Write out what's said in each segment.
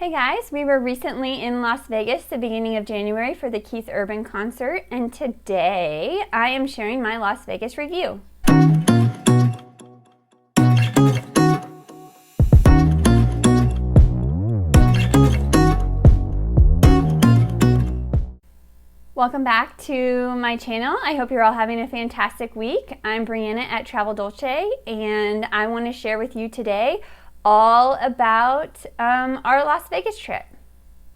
Hey guys, we were recently in Las Vegas the beginning of January for the Keith Urban concert, and today I am sharing my Las Vegas review. Welcome back to my channel. I hope you're all having a fantastic week. I'm Brianna at Travel Dolce, and I want to share with you today all about our Las Vegas trip.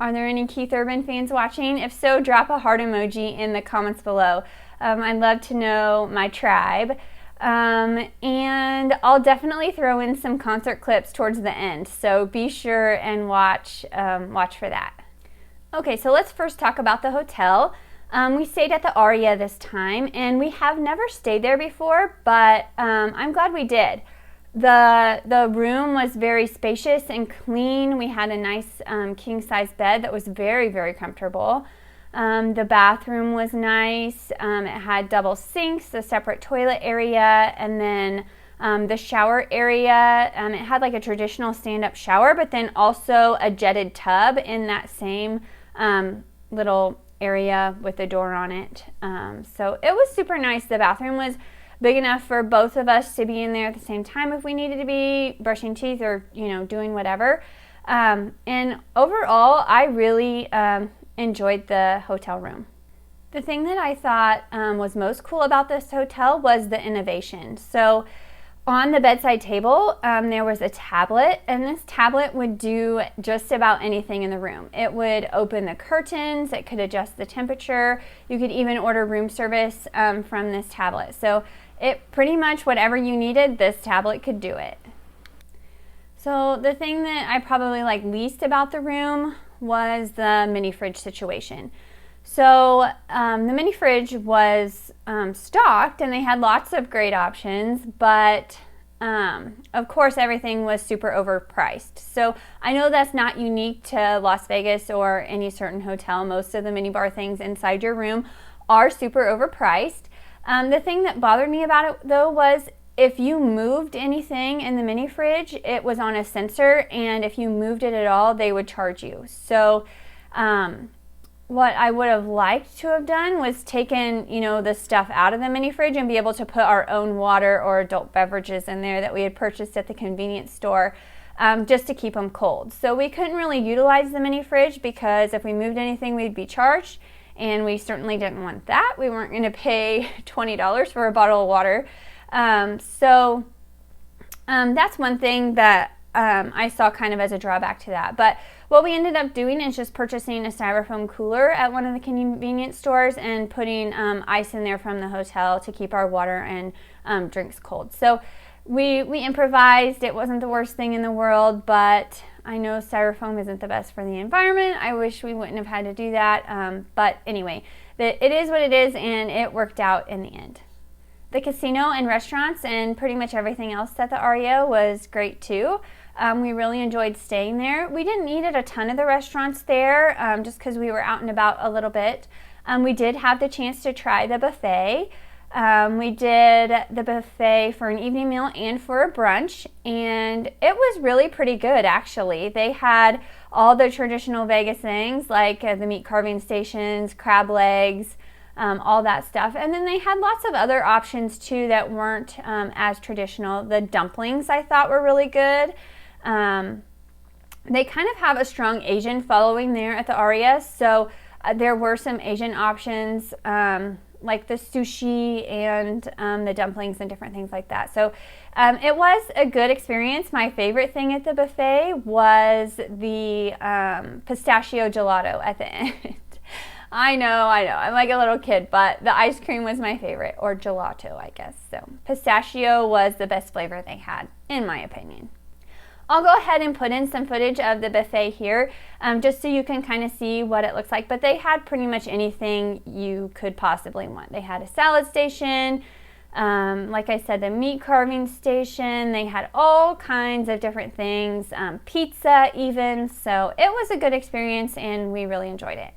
Are there any Keith Urban fans watching? If so, drop a heart emoji in the comments below. I'd love to know my tribe. And I'll definitely throw in some concert clips towards the end, so be sure and watch for that. Okay, so let's first talk about the hotel. We stayed at the Aria this time, and we have never stayed there before, but I'm glad we did. The room was very spacious and clean. We had a nice king-size bed that was very, very comfortable. The bathroom was nice. It had double sinks, a separate toilet area, and then the shower area. It had like a traditional stand-up shower, but then also a jetted tub in that same little area with a door on it. So it was super nice. The bathroom was big enough for both of us to be in there at the same time if we needed to be brushing teeth or doing whatever. And overall, I really enjoyed the hotel room. The thing that I thought was most cool about this hotel was the innovation. So on the bedside table, there was a tablet, and this tablet would do just about anything in the room. It would open the curtains, it could adjust the temperature, you could even order room service from this tablet. So it pretty much whatever you needed, this tablet could do it. So the thing that I probably liked least about the room was the mini fridge situation. So the mini fridge was stocked, and they had lots of great options, but of course everything was super overpriced. So I know that's not unique to Las Vegas or any certain hotel. Most of the mini bar things inside your room are super overpriced. The thing that bothered me about it though was if you moved anything in the mini fridge, it was on a sensor, and if you moved it at all, they would charge you. So what I would have liked to have done was taken, the stuff out of the mini fridge and be able to put our own water or adult beverages in there that we had purchased at the convenience store, just to keep them cold. So we couldn't really utilize the mini fridge because if we moved anything, we'd be charged, and we certainly didn't want that. We weren't going to pay $20 for a bottle of water. So that's one thing that I saw kind of as a drawback to that. But what we ended up doing is just purchasing a styrofoam cooler at one of the convenience stores and putting ice in there from the hotel to keep our water and drinks cold. So we improvised. It wasn't the worst thing in the world, but I know styrofoam isn't the best for the environment. I wish we wouldn't have had to do that. But anyway, it is what it is, and it worked out in the end. The casino and restaurants and pretty much everything else at the Aria was great too. We really enjoyed staying there. We didn't eat at a ton of the restaurants there just because we were out and about a little bit. We did have the chance to try the buffet. We did the buffet for an evening meal and for a brunch, and it was really pretty good actually. They had all the traditional Vegas things like the meat carving stations, crab legs, all that stuff. And then they had lots of other options too that weren't as traditional. The dumplings I thought were really good. They kind of have a strong Asian following there at the Aria, so there were some Asian options like the sushi and the dumplings and different things like that. So it was a good experience. My favorite thing at the buffet was the pistachio gelato at the end. I know, I'm like a little kid, but the ice cream was my favorite, or gelato, I guess. So pistachio was the best flavor they had, in my opinion. I'll go ahead and put in some footage of the buffet here, just so you can kind of see what it looks like. But they had pretty much anything you could possibly want. They had a salad station, like I said, the meat carving station. They had all kinds of different things, pizza even. So it was a good experience, and we really enjoyed it.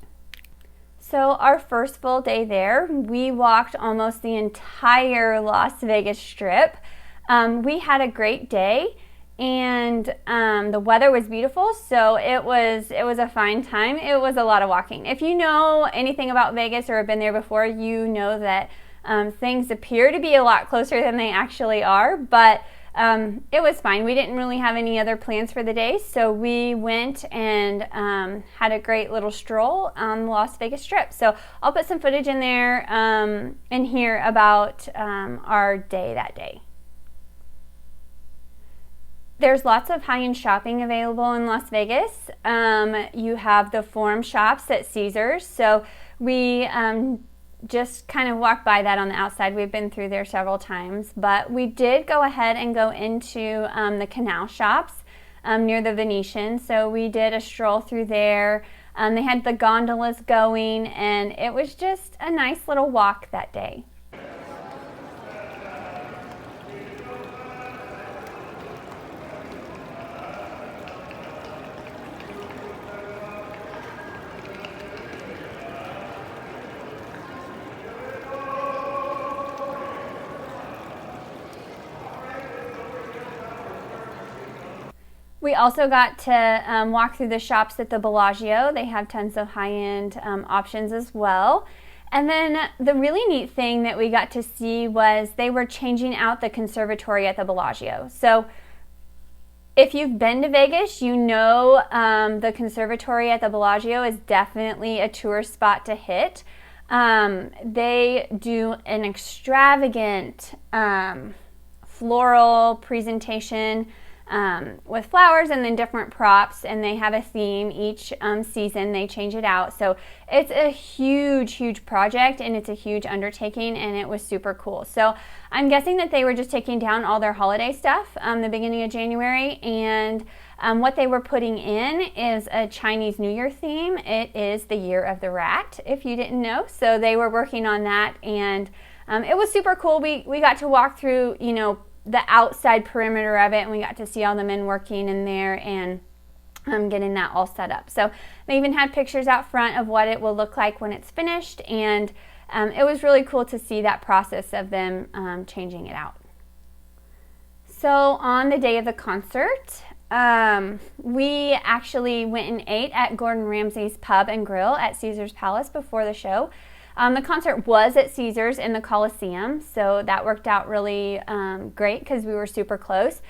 So our first full day there, we walked almost the entire Las Vegas Strip. We had a great day. and the weather was beautiful, so it was a fine time. It was a lot of walking. If you know anything about Vegas or have been there before, you know that things appear to be a lot closer than they actually are, but it was fine. We didn't really have any other plans for the day, so we went and had a great little stroll on the Las Vegas Strip. So I'll put some footage in there in here about our day that day. There's lots of high-end shopping available in Las Vegas. You have the Forum shops at Caesars, so we just kind of walked by that on the outside. We've been through there several times, but we did go ahead and go into the canal shops near the Venetian. So we did a stroll through there. They had the gondolas going, and it was just a nice little walk that day. We also got to walk through the shops at the Bellagio. They have tons of high-end options as well. And then the really neat thing that we got to see was they were changing out the conservatory at the Bellagio. So if you've been to Vegas, you know the conservatory at the Bellagio is definitely a tourist spot to hit. They do an extravagant floral presentation with flowers and then different props, and they have a theme each season. They change it out. So it's a huge project, and it's a huge undertaking, and it was super cool. So I'm guessing that they were just taking down all their holiday stuff the beginning of January, and what they were putting in is a Chinese New Year theme. It is the Year of the Rat, if you didn't know. So they were working on that, and it was super cool. We got to walk through, you know, the outside perimeter of it, and we got to see all the men working in there and getting that all set up. So they even had pictures out front of what it will look like when it's finished, and it was really cool to see that process of them changing it out. So on the day of the concert, we actually went and ate at Gordon Ramsay's Pub and Grill at Caesars Palace before the show. The concert was at Caesars in the Coliseum, so that worked out really great because we were super close.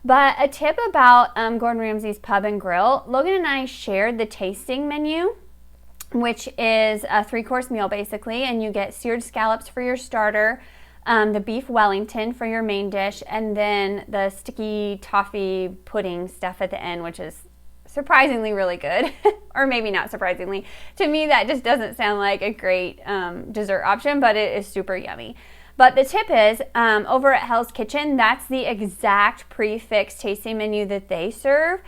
But a tip about Gordon Ramsay's Pub and Grill, Logan and I shared the tasting menu, which is a 3-course meal basically, and you get seared scallops for your starter, the beef Wellington for your main dish, and then the sticky toffee pudding stuff at the end, which is surprisingly really good. Or maybe not surprisingly. To me, that just doesn't sound like a great dessert option, but it is super yummy. But the tip is, over at Hell's Kitchen, that's the exact prefix tasting menu that they serve.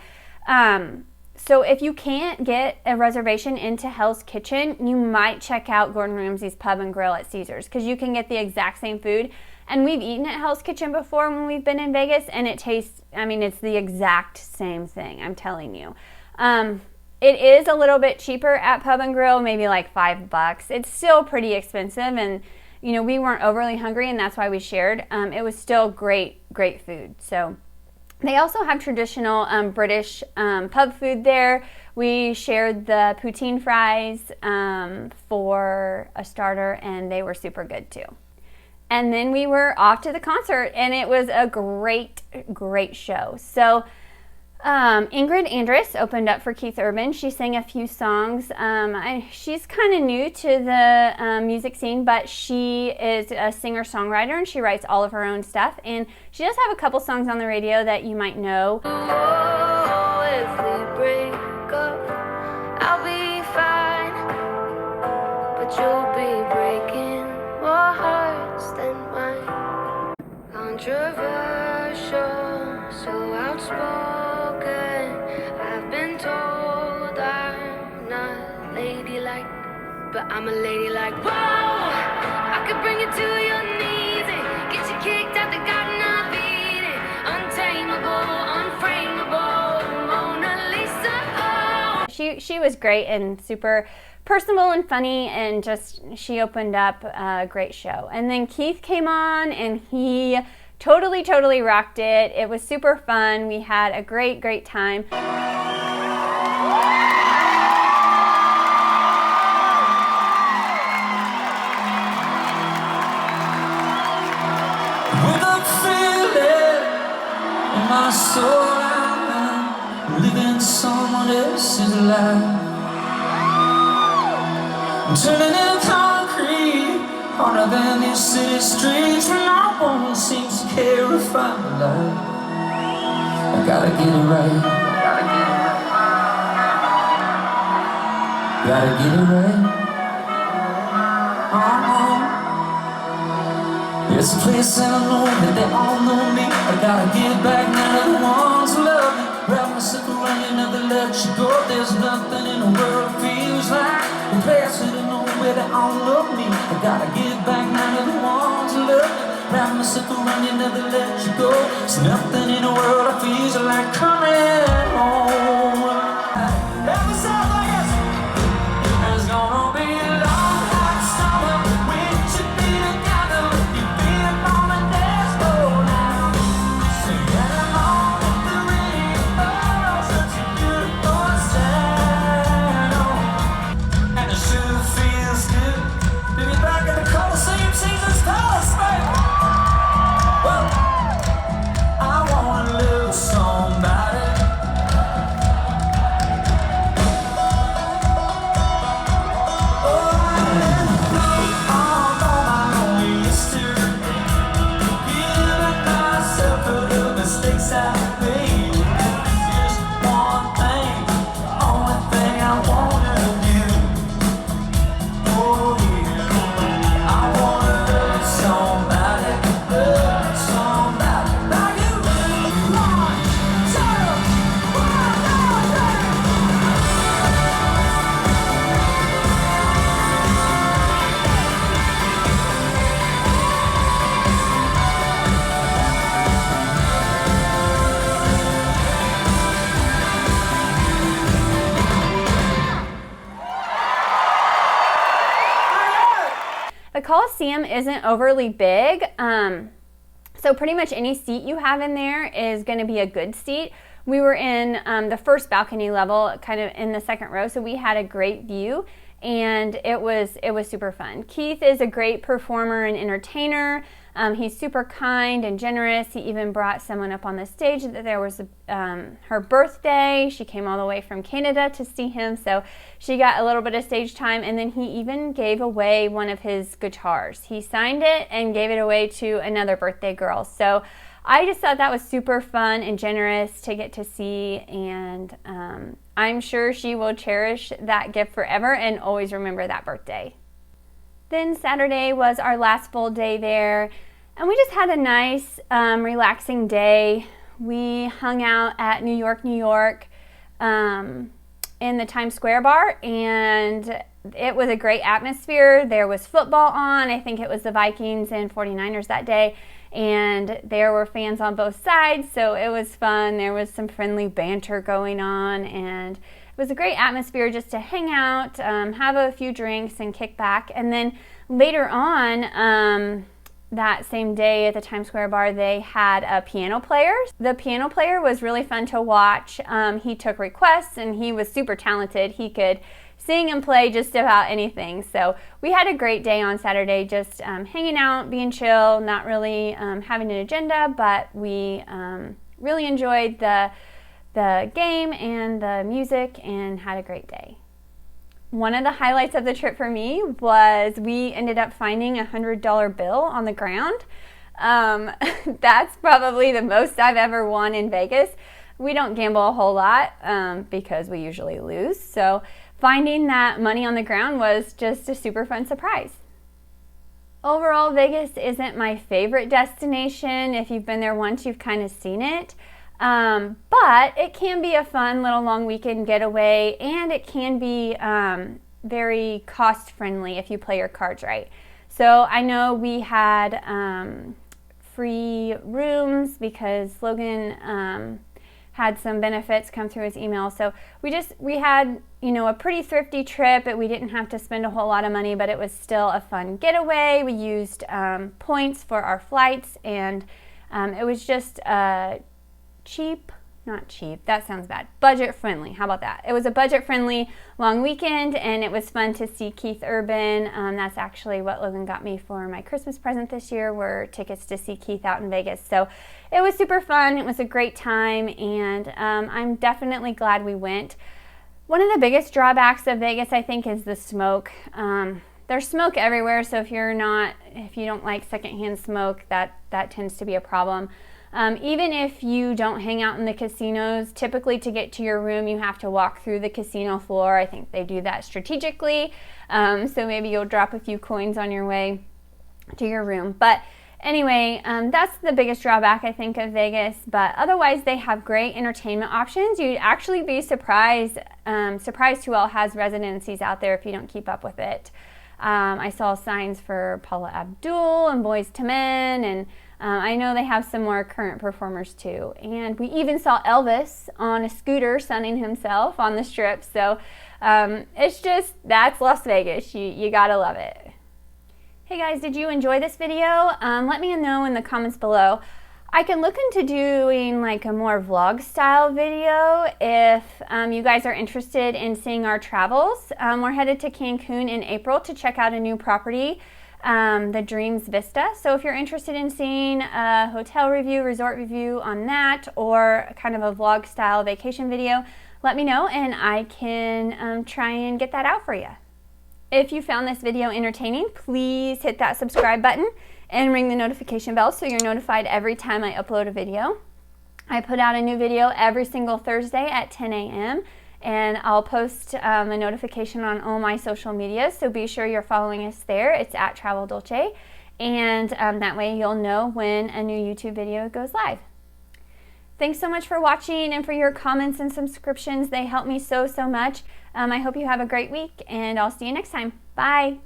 So if you can't get a reservation into Hell's Kitchen, you might check out Gordon Ramsay's Pub and Grill at Caesars, because you can get the exact same food. And we've eaten at Hell's Kitchen before when we've been in Vegas, and it tastes, I mean, it's the exact same thing, I'm telling you. It is a little bit cheaper at Pub and Grill, maybe like $5. It's still pretty expensive, and you know, we weren't overly hungry, and that's why we shared. It was still great food. So they also have traditional British pub food there. We shared the poutine fries for a starter, and they were super good too. And then we were off to the concert, and it was a great show. So Ingrid Andress opened up for Keith Urban. She sang a few songs. She's kind of new to the music scene, but she is a singer-songwriter, and she writes all of her own stuff. And she does have a couple songs on the radio that you might know. Oh, if we break up, I'll be fine, but you'll be breaking more hearts than mine. Controversial, so outspoken. I've been told I'm not ladylike, but I'm a ladylike. Whoa, I could bring you to your knees and get you kicked out the garden of Eden. Untamable, unframeable, Mona Lisa. She was great and super personable and funny, and just she opened up a great show. And then Keith came on, and he totally rocked it. It was super fun. We had a great time. My soul, I'm living someone else's life. I'm turning into concrete, harder than these city streets, where no one seems to care if I'm alive. I gotta get it right. Gotta get it right. There's a place that I know that they all know me. I gotta get back now to the ones who love me. Wrap myself around you, never let you go. There's nothing in the world that feels like a place that I know where they all love me. I gotta get back now to the ones who love me. Wrap myself around you, never let you go. There's nothing in the world that feels like coming home. Every side like us, there's gonna be a long hot summer. We should be together. The Coliseum isn't overly big, so pretty much any seat you have in there is going to be a good seat. We were in the first balcony level, kind of in the second row, so we had a great view, and it was super fun. Keith is a great performer and entertainer. He's super kind and generous. He even brought someone up on the stage. There was her birthday. She came all the way from Canada to see him, so she got a little bit of stage time, and then he even gave away one of his guitars. He signed it and gave it away to another birthday girl. So I just thought that was super fun and generous to get to see, and I'm sure she will cherish that gift forever and always remember that birthday. Then Saturday was our last full day there, and we just had a nice, relaxing day. We hung out at New York, in the Times Square bar, and it was a great atmosphere. There was football on. I think it was the Vikings and 49ers that day, and there were fans on both sides, so it was fun. There was some friendly banter going on, and it was a great atmosphere just to hang out, have a few drinks, and kick back. And then later on, that same day at the Times Square bar, they had a piano player. The piano player was really fun to watch. He took requests, and he was super talented. He could sing and play just about anything. So we had a great day on Saturday, just hanging out, being chill, not really having an agenda, but we really enjoyed the game and the music and had a great day. One of the highlights of the trip for me was we ended up finding a $100 bill on the ground. That's probably the most I've ever won in Vegas. We don't gamble a whole lot because we usually lose. So finding that money on the ground was just a super fun surprise. Overall, Vegas isn't my favorite destination. If you've been there once, you've kind of seen it. But it can be a fun little long weekend getaway, and it can be very cost friendly if you play your cards right. So I know we had free rooms because Logan had some benefits come through his email. So we had, a pretty thrifty trip. We didn't have to spend a whole lot of money, but it was still a fun getaway. We used points for our flights, and It was just cheap, not cheap, that sounds bad, budget friendly. How about that? It was a budget friendly long weekend, and it was fun to see Keith Urban. That's actually what Logan got me for my Christmas present this year, were tickets to see Keith out in Vegas. So it was super fun. It was a great time, and I'm definitely glad we went. One of the biggest drawbacks of Vegas, I think, is the smoke. There's smoke everywhere, so if you don't like secondhand smoke, that tends to be a problem. Even if you don't hang out in the casinos, typically to get to your room, you have to walk through the casino floor. I think they do that strategically, so maybe you'll drop a few coins on your way to your room. But anyway, that's the biggest drawback, I think, of Vegas. But otherwise, they have great entertainment options. You'd actually be surprised who all has residencies out there if you don't keep up with it. I saw signs for Paula Abdul and Boyz II Men, and I know they have some more current performers too. And we even saw Elvis on a scooter sunning himself on the Strip. So it's just, that's Las Vegas. You gotta love it. Hey guys, did you enjoy this video? Let me know in the comments below. I can look into doing like a more vlog style video if you guys are interested in seeing our travels. We're headed to Cancun in April to check out a new property, the Dreams Vista. So if you're interested in seeing a hotel review, resort review on that, or kind of a vlog style vacation video, let me know and I can try and get that out for you. If you found this video entertaining, please hit that subscribe button and ring the notification bell so you're notified every time I upload a video. I put out a new video every single Thursday at 10 a.m. and I'll post a notification on all my social media, so be sure you're following us there. It's at Travel Dolce, and that way you'll know when a new YouTube video goes live. Thanks so much for watching and for your comments and subscriptions. They help me so much. I hope you have a great week, and I'll see you next time. Bye.